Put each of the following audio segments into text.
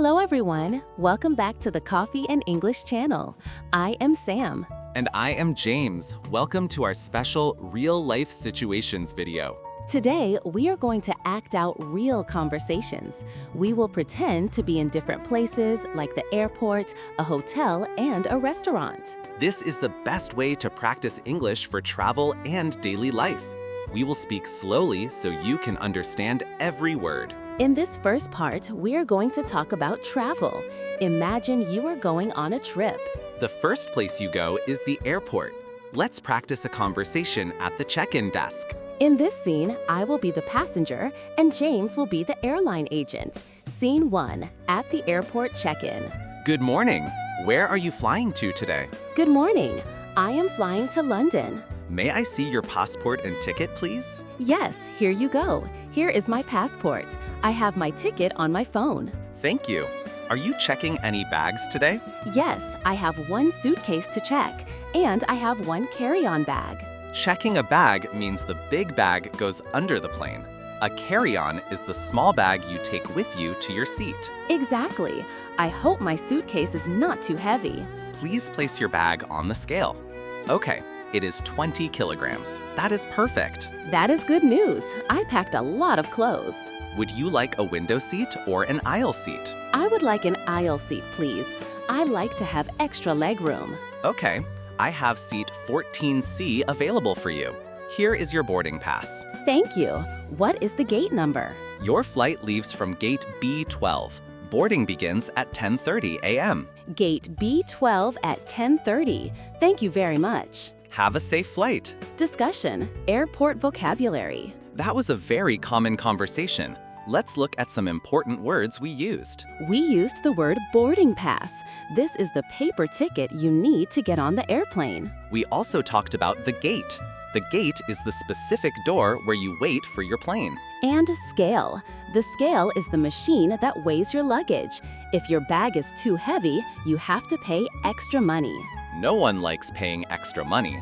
Hello everyone, welcome back to the Coffee and English channel. I am Sam. And I am James. Welcome to our special real-life situations video. Today, we are going to act out real conversations. We will pretend to be in different places like the airport, a hotel, and a restaurant. This is the best way to practice English for travel and daily life. We will speak slowly so you can understand every word. In this first part, we are going to talk about travel. Imagine you are going on a trip. The first place you go is the airport. Let's practice a conversation at the check-in desk. In this scene, I will be the passenger and James will be the airline agent. Scene 1, at the airport check-in. Good morning. Where are you flying to today? Good morning. I am flying to London. May I see your passport and ticket, please? Yes, here you go. Here is my passport. I have my ticket on my phone. Thank you. Are you checking any bags today? Yes, I have one suitcase to check, and I have one carry-on bag. Checking a bag means the big bag goes under the plane. A carry-on is the small bag you take with you to your seat. Exactly. I hope my suitcase is not too heavy. Please place your bag on the scale. Okay, it is 20 kilograms. That is perfect. That is good news. I packed a lot of clothes. Would you like a window seat or an aisle seat? I would like an aisle seat, please. I like to have extra legroom. Okay, I have seat 14C available for you. Here is your boarding pass. Thank you. What is the gate number? Your flight leaves from gate B12. Boarding begins at 10:30 a.m. Gate B12 at 10:30. Thank you very much. Have a safe flight. Discussion, airport vocabulary. That was a very common conversation. Let's look at some important words we used. We used the word boarding pass. This is the paper ticket you need to get on the airplane. We also talked about the gate. The gate is the specific door where you wait for your plane. And scale. The scale is the machine that weighs your luggage. If your bag is too heavy, you have to pay extra money. No one likes paying extra money.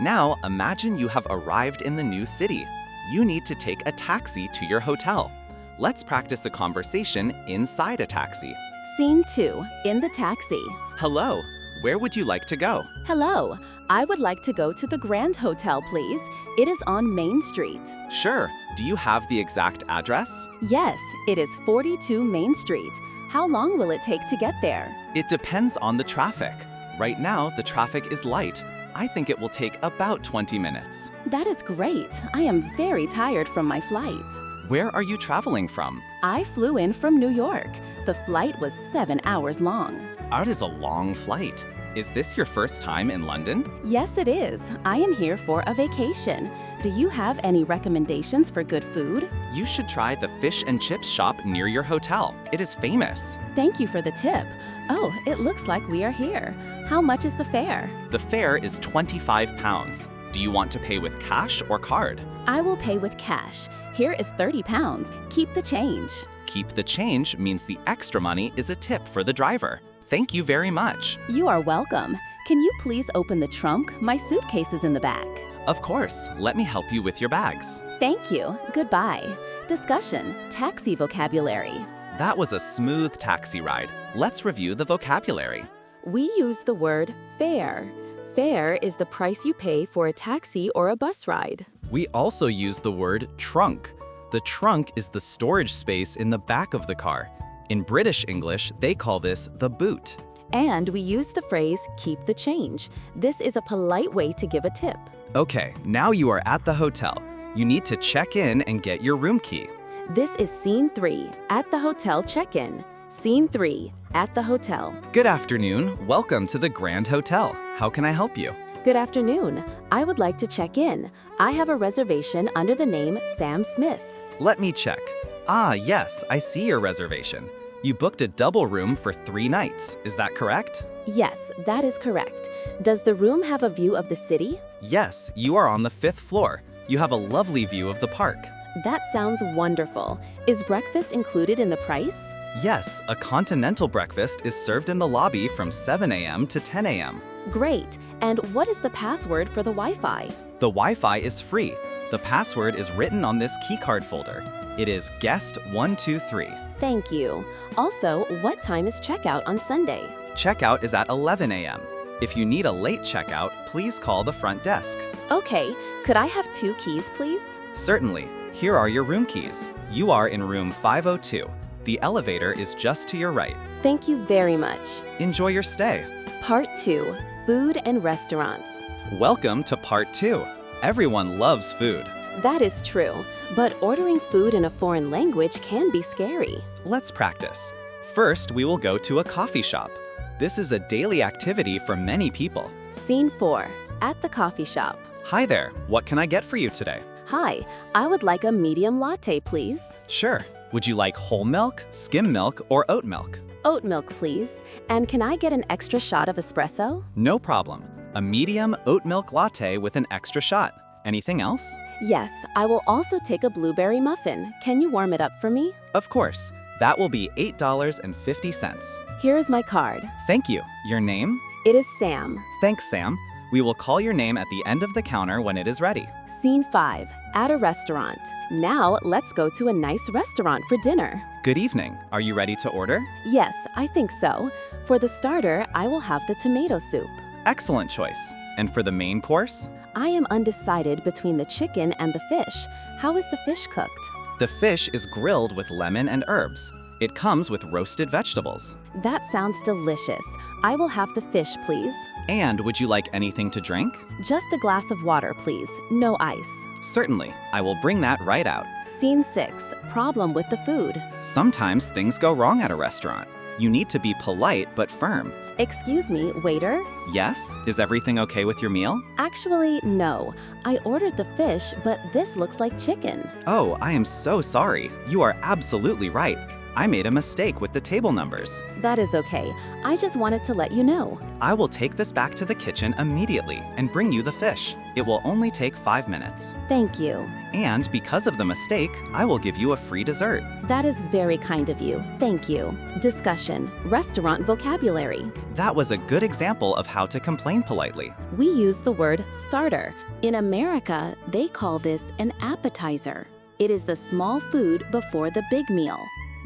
Now, imagine you have arrived in the new city. You need to take a taxi to your hotel. Let's practice a conversation inside a taxi. Scene 2, in the taxi. Hello, where would you like to go? Hello, I would like to go to the Grand Hotel, please. It is on Main Street. Sure, do you have the exact address? Yes, it is 42 Main Street. How long will it take to get there? It depends on the traffic. Right now, the traffic is light. I think it will take about 20 minutes. That is great. I am very tired from my flight. Where are you traveling from? I flew in from New York. The flight was 7 hours long. That is a long flight. Is this your first time in London? Yes, it is. I am here for a vacation. Do you have any recommendations for good food? You should try the fish and chips shop near your hotel. It is famous. Thank you for the tip. Oh, it looks like we are here. How much is the fare? The fare is £25. Do you want to pay with cash or card? I will pay with cash. Here is £30. Keep the change. Keep the change means the extra money is a tip for the driver. Thank you very much. You are welcome. Can you please open the trunk? My suitcase is in the back. Of course. Let me help you with your bags. Thank you. Goodbye. Discussion, taxi vocabulary. That was a smooth taxi ride. Let's review the vocabulary. We use the word fare. Fare is the price you pay for a taxi or a bus ride. We also use the word trunk. The trunk is the storage space in the back of the car. In British English, they call this the boot. And we use the phrase keep the change. This is a polite way to give a tip. Okay, now you are at the hotel. You need to check in and get your room key. This is scene 3, at the hotel check-in. Scene 3, at the hotel. Good afternoon. Welcome to the Grand Hotel. How can I help you? Good afternoon. I would like to check in. I have a reservation under the name Sam Smith. Let me check. Ah, yes, I see your reservation. You booked a double room for 3 nights. Is that correct? Yes, that is correct. Does the room have a view of the city? Yes, you are on the 5th floor. You have a lovely view of the park. That sounds wonderful. Is breakfast included in the price? Yes, a continental breakfast is served in the lobby from 7 a.m. to 10 a.m. Great. And what is the password for the Wi-Fi? The Wi-Fi is free. The password is written on this keycard folder. It is guest123. Thank you. Also, what time is checkout on Sunday? Checkout is at 11 a.m. If you need a late checkout, please call the front desk. Okay, could I have 2 keys, please? Certainly. Here are your room keys. You are in room 502. The elevator is just to your right. Thank you very much. Enjoy your stay. Part 2, Food and Restaurants. Welcome to Part 2. Everyone loves food. That is true, but ordering food in a foreign language can be scary. Let's practice. First, we will go to a coffee shop. This is a daily activity for many people. Scene 4, at the coffee shop. Hi there, what can I get for you today? Hi, I would like a medium latte, please. Sure. Would you like whole milk, skim milk, or oat milk? Oat milk, please. And can I get an extra shot of espresso? No problem. A medium oat milk latte with an extra shot. Anything else? Yes, I will also take a blueberry muffin. Can you warm it up for me? Of course. That will be $8.50. Here is my card. Thank you. Your name? It is Sam. Thanks, Sam. We will call your name at the end of the counter when it is ready. Scene 5, at a restaurant. Now, let's go to a nice restaurant for dinner. Good evening. Are you ready to order? Yes, I think so. For the starter, I will have the tomato soup. Excellent choice. And for the main course? I am undecided between the chicken and the fish. How is the fish cooked? The fish is grilled with lemon and herbs. It comes with roasted vegetables. That sounds delicious. I will have the fish, please. And would you like anything to drink? Just a glass of water, please. No ice. Certainly. I will bring that right out. Scene 6, problem with the food. Sometimes things go wrong at a restaurant. You need to be polite but firm. Excuse me, waiter? Yes? Is everything okay with your meal? Actually, no. I ordered the fish, but this looks like chicken. Oh, I am so sorry. You are absolutely right. I made a mistake with the table numbers. That is okay. I just wanted to let you know. I will take this back to the kitchen immediately and bring you the fish. It will only take 5 minutes. Thank you. And because of the mistake, I will give you a free dessert. That is very kind of you. Thank you. Discussion, restaurant vocabulary. That was a good example of how to complain politely. We use the word starter. In America, they call this an appetizer. It is the small food before the big meal.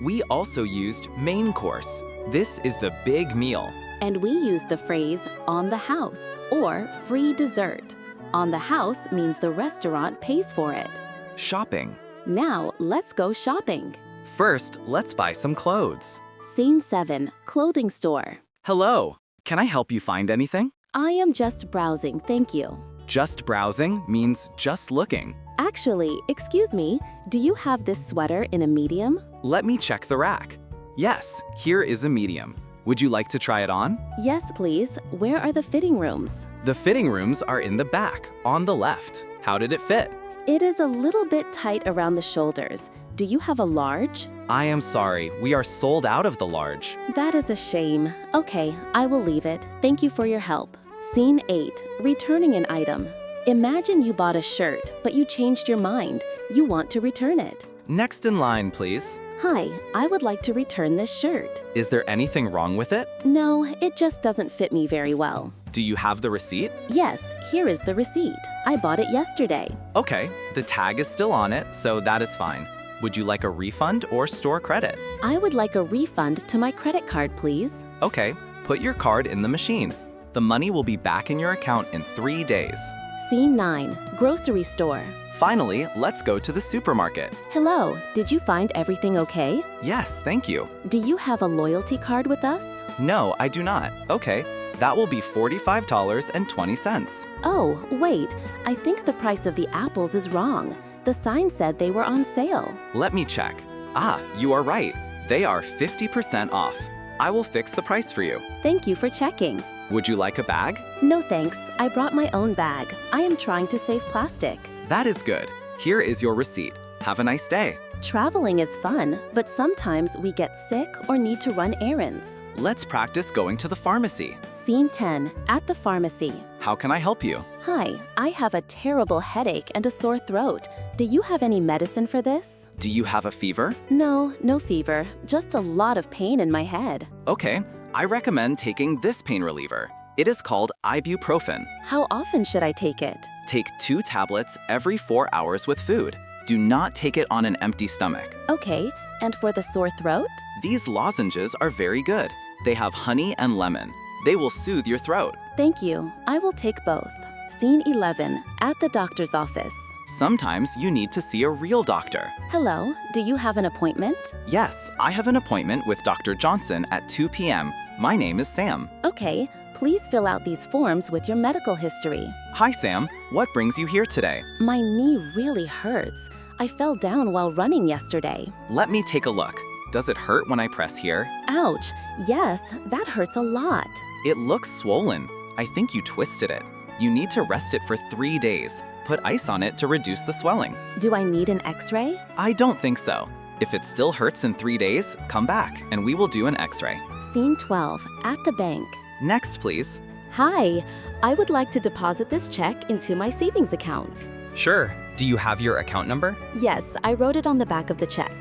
We also used main course. This is the big meal. And we use the phrase on the house or free dessert. On the house means the restaurant pays for it. Shopping. Now, let's go shopping. First, let's buy some clothes. Scene 7, clothing store. Hello. Can I help you find anything? I am just browsing, thank you. Just browsing means just looking. Actually, excuse me, do you have this sweater in a medium? Let me check the rack. Yes, here is a medium. Would you like to try it on? Yes, please. Where are the fitting rooms? The fitting rooms are in the back, on the left. How did it fit? It is a little bit tight around the shoulders. Do you have a large? I am sorry, we are sold out of the large. That is a shame. Okay, I will leave it. Thank you for your help. Scene 8, returning an item. Imagine you bought a shirt, but you changed your mind. You want to return it. Next in line, please. Hi, I would like to return this shirt. Is there anything wrong with it? No, it just doesn't fit me very well. Do you have the receipt? Yes, here is the receipt. I bought it yesterday. Okay, the tag is still on it, so that is fine. Would you like a refund or store credit? I would like a refund to my credit card, please. Okay, put your card in the machine. The money will be back in your account in 3 days. Scene 9, grocery store. Finally, let's go to the supermarket. Hello, did you find everything okay? Yes, thank you. Do you have a loyalty card with us? No, I do not. Okay, that will be $45.20. Oh, wait, I think the price of the apples is wrong. The sign said they were on sale. Let me check. Ah, you are right. They are 50% off. I will fix the price for you. Thank you for checking. Would you like a bag? No thanks, I brought my own bag. I am trying to save plastic. That is good. Here is your receipt. Have a nice day. Traveling is fun, but sometimes we get sick or need to run errands. Let's practice going to the pharmacy. Scene 10, at the pharmacy. How can I help you? Hi, I have a terrible headache and a sore throat. Do you have any medicine for this? Do you have a fever? No, no fever. Just a lot of pain in my head. Okay, I recommend taking this pain reliever. It is called ibuprofen. How often should I take it? Take 2 tablets every 4 hours with food. Do not take it on an empty stomach. Okay, and for the sore throat? These lozenges are very good. They have honey and lemon. They will soothe your throat. Thank you. I will take both. Scene 11, at the doctor's office. Sometimes you need to see a real doctor. Hello, do you have an appointment? Yes, I have an appointment with Dr. Johnson at 2 p.m. My name is Sam. Okay, please fill out these forms with your medical history. Hi, Sam. What brings you here today? My knee really hurts. I fell down while running yesterday. Let me take a look. Does it hurt when I press here? Ouch, yes, that hurts a lot. It looks swollen. I think you twisted it. You need to rest it for 3 days. Put ice on it to reduce the swelling. Do I need an x-ray? I don't think so. If it still hurts in 3 days, come back and we will do an x-ray. Scene 12, at the bank. Next, please. Hi, I would like to deposit this check into my savings account. Sure. Do you have your account number? Yes, I wrote it on the back of the check.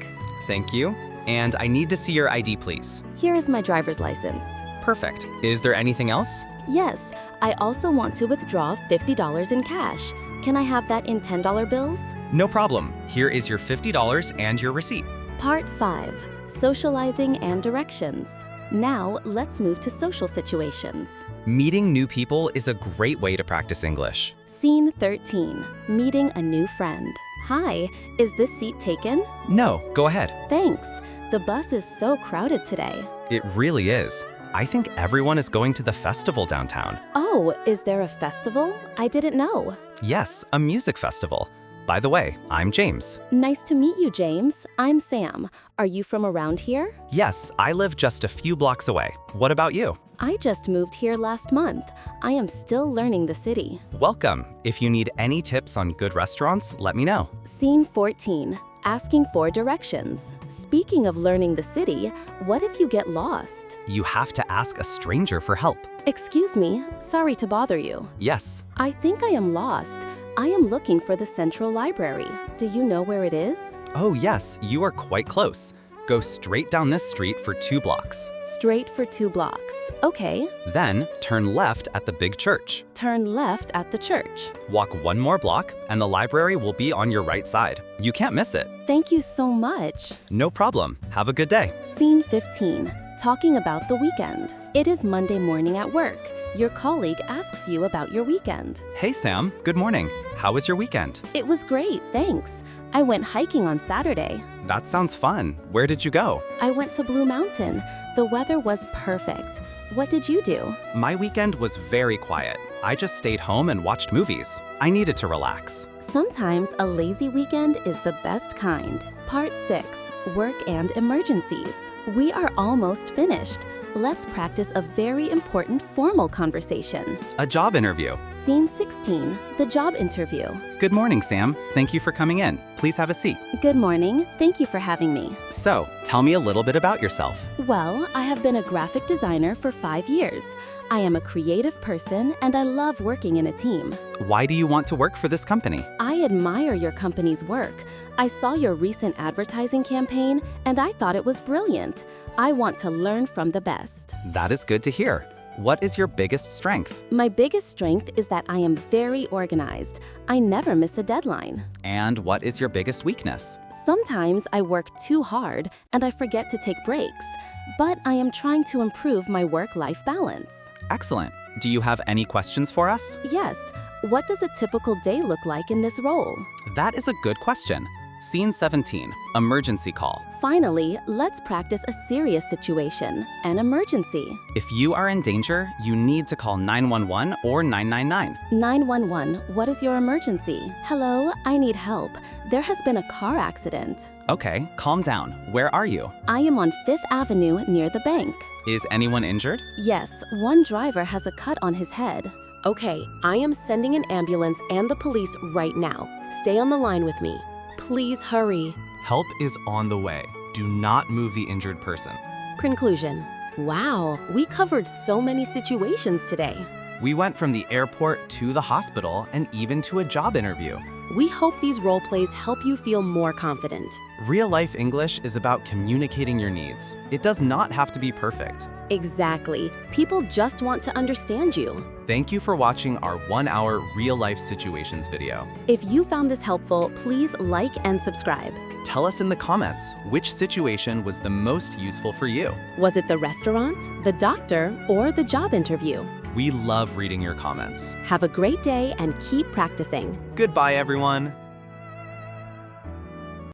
Thank you. And I need to see your ID, please. Here is my driver's license. Perfect. Is there anything else? Yes, I also want to withdraw $50 in cash. Can I have that in $10 bills? No problem. Here is your $50 and your receipt. Part 5, socializing and directions. Now, let's move to social situations. Meeting new people is a great way to practice English. Scene 13, meeting a new friend. Hi, is this seat taken? No, go ahead. Thanks. The bus is so crowded today. It really is. I think everyone is going to the festival downtown. Oh, is there a festival? I didn't know. Yes, a music festival. By the way, I'm James. Nice to meet you, James. I'm Sam. Are you from around here? Yes, I live just a few blocks away. What about you? I just moved here last month. I am still learning the city. Welcome. If you need any tips on good restaurants, let me know. Scene 14, asking for directions. Speaking of learning the city, what if you get lost? You have to ask a stranger for help. Excuse me, sorry to bother you. Yes. I think I am lost. I am looking for the Central Library. Do you know where it is? Oh yes, you are quite close. Go straight down this street for 2 blocks. Straight for 2 blocks. Okay. Then turn left at the big church. Turn left at the church. Walk 1 more block and the library will be on your right side. You can't miss it. Thank you so much. No problem. Have a good day. Scene 15, talking about the weekend. It is Monday morning at work. Your colleague asks you about your weekend. Hey Sam, good morning. How was your weekend? It was great, thanks. I went hiking on Saturday. That sounds fun. Where did you go? I went to Blue Mountain. The weather was perfect. What did you do? My weekend was very quiet. I just stayed home and watched movies. I needed to relax. Sometimes a lazy weekend is the best kind. Part 6, work and emergencies. We are almost finished. Let's practice a very important formal conversation. A job interview. Scene 16, the job interview. Good morning, Sam. Thank you for coming in. Please have a seat. Good morning. Thank you for having me. So, tell me a little bit about yourself. Well, I have been a graphic designer for 5 years. I am a creative person and I love working in a team. Why do you want to work for this company? I admire your company's work. I saw your recent advertising campaign and I thought it was brilliant. I want to learn from the best. That is good to hear. What is your biggest strength? My biggest strength is that I am very organized. I never miss a deadline. And what is your biggest weakness? Sometimes I work too hard and I forget to take breaks, but I am trying to improve my work-life balance. Excellent. Do you have any questions for us? Yes. What does a typical day look like in this role? That is a good question. Scene 17, emergency call. Finally, let's practice a serious situation, an emergency. If you are in danger, you need to call 911 or 999. 911, what is your emergency? Hello, I need help. There has been a car accident. Okay, calm down. Where are you? I am on 5th Avenue near the bank. Is anyone injured? Yes, one driver has a cut on his head. Okay, I am sending an ambulance and the police right now. Stay on the line with me. Please hurry. Help is on the way. Do not move the injured person. Conclusion. Wow, we covered so many situations today. We went from the airport to the hospital and even to a job interview. We hope these role plays help you feel more confident. Real life English is about communicating your needs. It does not have to be perfect. Exactly. People just want to understand you. Thank you for watching our 1-hour real-life situations video. If you found this helpful, please like and subscribe. Tell us in the comments which situation was the most useful for you. Was it the restaurant, the doctor, or the job interview? We love reading your comments. Have a great day and keep practicing. Goodbye, everyone.